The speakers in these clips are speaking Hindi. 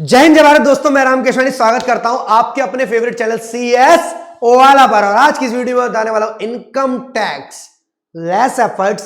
जय हिंद जय भारत दोस्तों, मैं राम केशवानी स्वागत करता हूं आपके अपने फेवरेट चैनल CS ओवाला पर। और आज की इस वीडियो में बताने वाला हूं income tax less efforts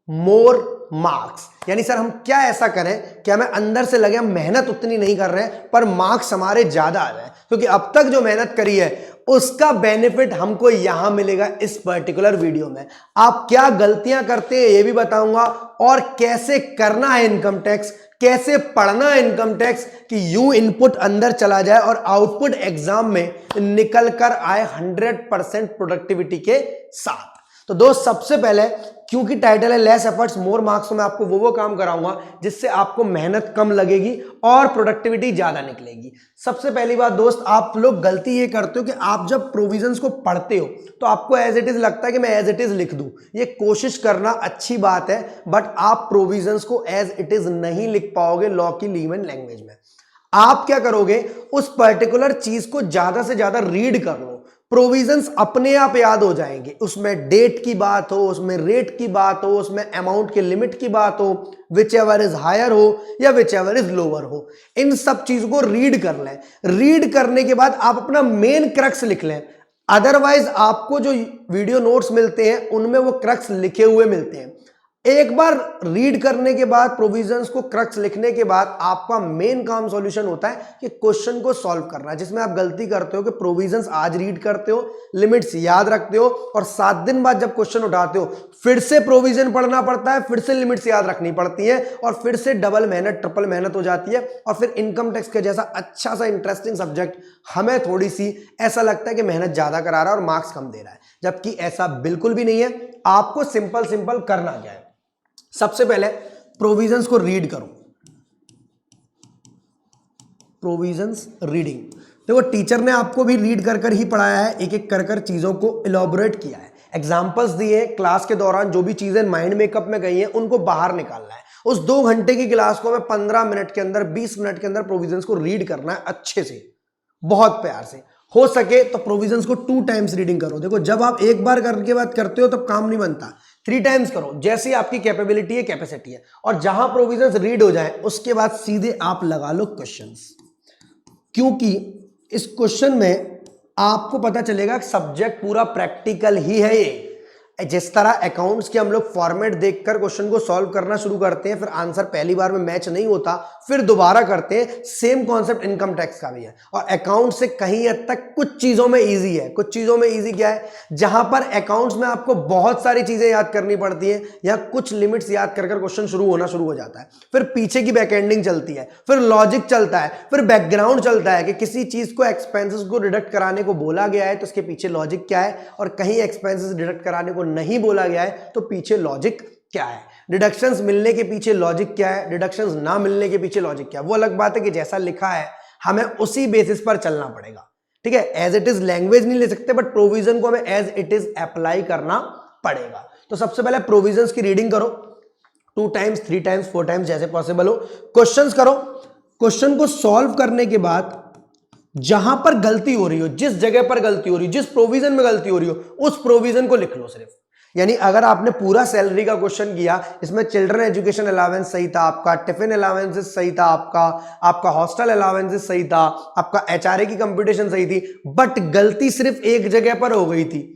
more marks. यानी सर हम क्या ऐसा करें कि हमें अंदर से लगे हम मेहनत उतनी नहीं कर रहे हैं पर मार्क्स हमारे ज्यादा आ जाए, क्योंकि अब तक जो मेहनत करी है उसका बेनिफिट हमको यहां मिलेगा इस पर्टिकुलर वीडियो में। आप क्या गलतियां करते हैं ये भी बताऊंगा और कैसे करना है इनकम टैक्स, कैसे पढ़ना है इनकम टैक्स कि यूं इनपुट अंदर चला जाए और आउटपुट एग्जाम में निकल कर आए 100% प्रोडक्टिविटी के साथ। तो दोस्त सबसे पहले, क्योंकि टाइटल है लेस एफर्ट्स मोर मार्क्स, तो मैं आपको वो काम कराऊंगा जिससे आपको मेहनत कम लगेगी और प्रोडक्टिविटी ज्यादा निकलेगी। सबसे पहली बात दोस्त, आप लोग गलती ये करते हो कि आप जब प्रोविजंस को पढ़ते हो तो आपको एज इट इज लगता है कि मैं एज इट इज लिख दूं। ये कोशिश करना अच्छी बात है, बट आप प्रोविजंस को एज इट इज नहीं लिख पाओगे लॉ की लीमन लैंग्वेज में। आप क्या करोगे, उस पर्टिकुलर चीज को ज्यादा से ज्यादा रीड कर लो, प्रोविजंस अपने आप याद हो जाएंगे। उसमें डेट की बात हो, उसमें रेट की बात हो, उसमें अमाउंट के लिमिट की बात हो, विच एवर इज हायर हो या विच एवर इज लोअर हो, इन सब चीज को रीड कर लें। रीड करने के बाद आप अपना मेन क्रक्स लिख लें। अदरवाइज आपको जो वीडियो नोट्स मिलते हैं उनमें वो क्रक्स लिखे हुए मिलते हैं। एक बार रीड करने के बाद, प्रोविजंस को क्रक्स लिखने के बाद, आपका मेन काम सॉल्यूशन होता है कि क्वेश्चन को सॉल्व करना, जिसमें आप गलती करते हो कि प्रोविजंस आज रीड करते हो, लिमिट्स याद रखते हो और 7 दिन बाद जब क्वेश्चन उठाते हो फिर से प्रोविजन पढ़ना पड़ता है, फिर से लिमिट्स याद रखनी पड़ती है और फिर से डबल मेहनत ट्रिपल मेहनत हो जाती है। और फिर इनकम टैक्स के जैसा अच्छा सा इंटरेस्टिंग सब्जेक्ट हमें थोड़ी सी ऐसा लगता है कि मेहनत ज्यादा करा रहा है और मार्क्स कम दे रहा है, जबकि ऐसा बिल्कुल भी नहीं है। आपको सिंपल सिंपल करना क्या है, सबसे पहले प्रोविजंस को रीड करो। प्रोविजंस रीडिंग, देखो टीचर ने आपको भी रीड कर ही पढ़ाया है, एक एक कर चीजों को इलॉबरेट किया है, एग्जांपल्स दिए, क्लास के दौरान जो भी चीजें माइंड मेकअप में गई हैं उनको बाहर निकालना है। उस 2 घंटे की क्लास को हमें 15 मिनट के अंदर, 20 मिनट के अंदर प्रोविजंस को रीड करना है अच्छे से, बहुत प्यार से। हो सके तो प्रोविजंस को 2 टाइम्स रीडिंग करो। देखो जब आप एक बार करके बात करते हो तब काम नहीं बनता, 3 टाइम्स करो, जैसी आपकी कैपेबिलिटी है, कैपेसिटी है। और जहां प्रोविजंस रीड हो जाए उसके बाद सीधे आप लगा लो क्वेश्चंस, क्योंकि इस क्वेश्चन में आपको पता चलेगा कि सब्जेक्ट पूरा प्रैक्टिकल ही है। ये जिस तरह अकाउंट्स के हम लोग फॉर्मेट देखकर क्वेश्चन को सॉल्व करना शुरू करते हैं, फिर आंसर पहली बार में मैच नहीं होता, फिर दोबारा करते हैं, सेम कॉन्सेप्ट इनकम टैक्स का भी है। और अकाउंट से कहीं हद तक कुछ चीजों में इजी है। कुछ चीजों में इजी क्या है, जहां पर अकाउंट्स में आपको बहुत सारी चीजें याद करनी पड़ती है, या कुछ लिमिट्स याद कर क्वेश्चन शुरू हो जाता है, फिर पीछे की बैकएंडिंग चलती है, फिर लॉजिक चलता है, फिर बैकग्राउंड चलता है कि किसी चीज को एक्सपेंसेस को डिडक्ट कराने को बोला गया है तो उसके पीछे लॉजिक क्या है, और कहीं एक्सपेंसेस डिडक्ट कराने को नहीं बोला गया है तो पीछे लॉजिक क्या है, डिडक्शंस मिलने के पीछे लॉजिक क्या है, डिडक्शंस ना मिलने के पीछे लॉजिक क्या है। वो अलग बात है कि जैसा लिखा है हमें उसी बेसिस पर चलना पड़ेगा, ठीक है। एज इट इज लैंग्वेज नहीं ले सकते, बट प्रोविजन को हमें एज इट इज अप्लाई करना पड़ेगा। तो सबसे पहले प्रोविजंस की रीडिंग करो, 2 टाइम्स 3 टाइम्स 4 टाइम्स जैसे पॉसिबल हो। क्वेश्चंस करो, क्वेश्चन को सॉल्व करने के बाद जहां पर गलती हो रही हो, जिस जगह पर गलती हो रही हो, जिस प्रोविजन में गलती हो रही हो, उस प्रोविजन को लिख लो सिर्फ। यानी अगर आपने पूरा सैलरी का क्वेश्चन किया, इसमें चिल्ड्रन एजुकेशन अलावेंस सही था आपका, टिफिन अलावेंसेस सही था आपका हॉस्टल अलावेंसेस सही था, आपका एचआरए की कंप्यूटेशन सही थी, बट गलती सिर्फ एक जगह पर हो गई थी।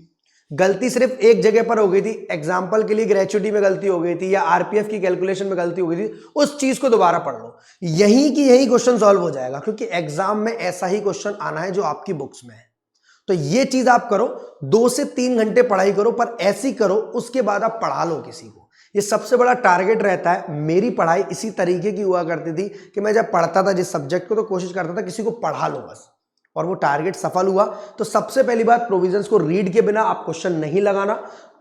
गलती सिर्फ एक जगह पर हो गई थी, एग्जाम्पल के लिए ग्रेचुइटी में गलती हो गई थी या आरपीएफ की कैलकुलेशन में गलती हो गई थी, उस चीज को दोबारा पढ़ लो, यही की यही क्वेश्चन सॉल्व हो जाएगा, क्योंकि एग्जाम में ऐसा ही क्वेश्चन आना है जो आपकी बुक्स में है। तो ये चीज आप करो, 2 से 3 घंटे पढ़ाई करो, पर ऐसी करो उसके बाद आप पढ़ा लो किसी को। ये सबसे बड़ा टारगेट रहता है। मेरी पढ़ाई इसी तरीके की हुआ करती थी कि मैं जब पढ़ता था जिस सब्जेक्ट को, तो कोशिश करता था किसी को पढ़ा लो बस, और वो टारगेट सफल हुआ। तो सबसे पहली बात, प्रोविजंस को रीड के बिना आप क्वेश्चन नहीं लगाना,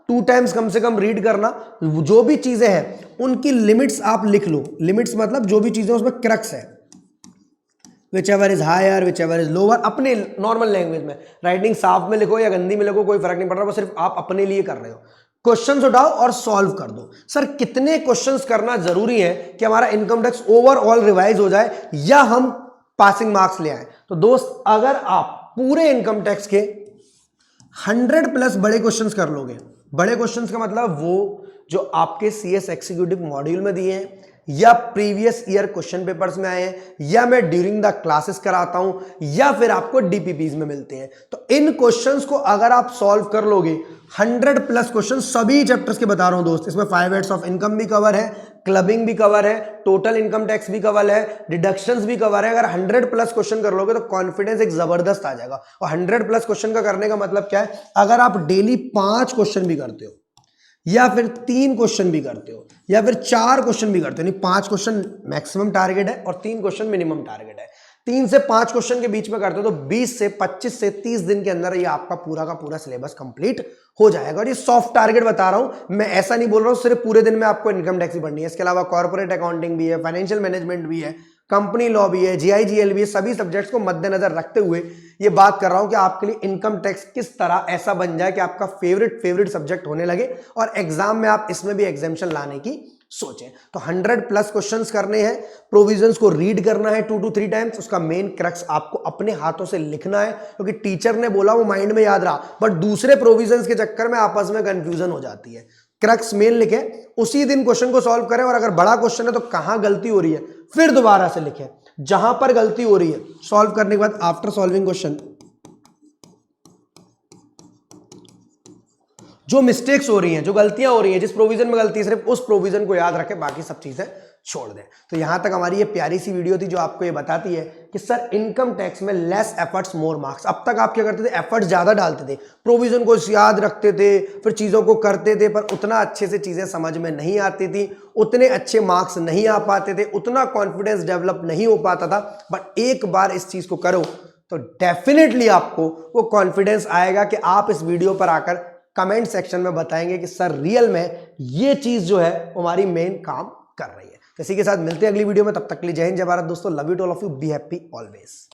2 टाइम्स कम से कम रीड करना। जो भी चीजें हैं उनकी लिमिट्स आप लिख लो। लिमिट्स मतलब जो भी चीजें उसमें क्रक्स है, whichever is higher whichever is lower, अपने नॉर्मल लैंग्वेज में, राइटिंग साफ में लिखो या गंदी में लिखो, कोई फर्क नहीं पड़ रहा, वो सिर्फ आप अपने लिए कर रहे हो। क्वेश्चंस उठाओ और सॉल्व कर दो। सर कितने क्वेश्चंस करना जरूरी है कि हमारा इनकम टैक्स ओवरऑल रिवाइज हो जाए या हम पासिंग मार्क्स ले आए? तो दोस्त, अगर आप पूरे इनकम टैक्स के 100+ बड़े क्वेश्चंस कर लोगे, बड़े क्वेश्चंस का मतलब वो जो आपके CS एग्जीक्यूटिव मॉड्यूल में दिए हैं, या प्रीवियस ईयर क्वेश्चन पेपर्स में आए हैं, या मैं ड्यूरिंग द क्लासेस कराता हूं, या फिर आपको डीपीपीज में मिलते हैं। तो इन क्वेश्चंस को अगर आप सॉल्व कर लोगे, 100+ क्वेश्चन सभी चैप्टर्स के बता रहा हूं दोस्त, इसमें 5 हेड्स ऑफ इनकम भी कवर है, क्लबिंग भी कवर है, टोटल इनकम टैक्स भी कवर है, डिडक्शंस भी कवर है। अगर 100+ क्वेश्चन कर लोगे तो कॉन्फिडेंस एक जबरदस्त आ जाएगा। और 100+ क्वेश्चन का करने का मतलब क्या है, अगर आप डेली 5 क्वेश्चन भी करते हो, या फिर 3 क्वेश्चन भी करते हो, या फिर 4 क्वेश्चन भी करते हो, नहीं 5 क्वेश्चन मैक्सिमम टारगेट है और 3 क्वेश्चन मिनिमम टारगेट है, 3 से 5 क्वेश्चन के बीच में करते हो तो 20 से 25 से 30 दिन के अंदर ये आपका पूरा का पूरा सिलेबस कंप्लीट हो जाएगा। और ये सॉफ्ट टारगेट बता रहा हूं मैं, ऐसा नहीं बोल रहा हूं सिर्फ पूरे दिन में आपको इनकम टैक्स ही पढ़नी है, इसके अलावा कॉर्पोरेट अकाउंटिंग भी है, फाइनेंशियल मैनेजमेंट भी है, कंपनी लॉ भी है, जीआईजीएल भी है। सभी सब्जेक्ट्स को मद्देनजर रखते हुए ये बात कर रहा हूं कि आपके लिए इनकम टैक्स किस तरह ऐसा बन जाए कि आपका फेवरेट सब्जेक्ट होने लगे और एग्जाम में आप इसमें भी एग्जाम्शन लाने की सोचें। तो 100+ क्वेश्चंस करने हैं, प्रोविजंस को रीड करना है 2 to 3 टाइम्स, उसका मेन क्रक्स आपको अपने हाथों से लिखना है, क्योंकि टीचर ने बोला वो माइंड में याद रहा, बट दूसरे प्रोविजंस के चक्कर में आपस में कंफ्यूजन हो जाती है। क्रक्स मेन लिखें, उसी दिन क्वेश्चन को सॉल्व करें, और अगर बड़ा क्वेश्चन है तो कहां गलती हो रही है फिर दोबारा से लिखें, जहां पर गलती हो रही है सॉल्व करने के बाद आफ्टर सॉल्विंग क्वेश्चन जो मिस्टेक्स हो रही हैं, जो गलतियां हो रही हैं, जिस प्रोविजन में गलती है सिर्फ उस प्रोविजन को याद रखें, बाकी सब चीजें छोड़ दें। तो यहां तक हमारी ये प्यारी सी वीडियो थी जो आपको ये बताती है कि सर इनकम टैक्स में लेस एफर्ट्स मोर मार्क्स। अब तक आप क्या करते थे, एफर्ट्स ज्यादा डालते थे, प्रोविजन को याद रखते थे, फिर चीजों को करते थे, पर उतना अच्छे से चीजें समझ में नहीं आती थी, उतने अच्छे मार्क्स नहीं आ पाते थे, उतना कॉन्फिडेंस डेवलप नहीं हो पाता था। बट एक बार इस चीज को करो तो डेफिनेटली आपको वो कॉन्फिडेंस आएगा कि आप इस वीडियो पर आकर कमेंट सेक्शन में बताएंगे कि सर रियल में ये चीज जो है हमारी मेन काम कर रही है। इसी के साथ मिलते हैं अगली वीडियो में, तब तक के लिए जय हिंद जय भारत दोस्तों, love you to all of you, be happy always.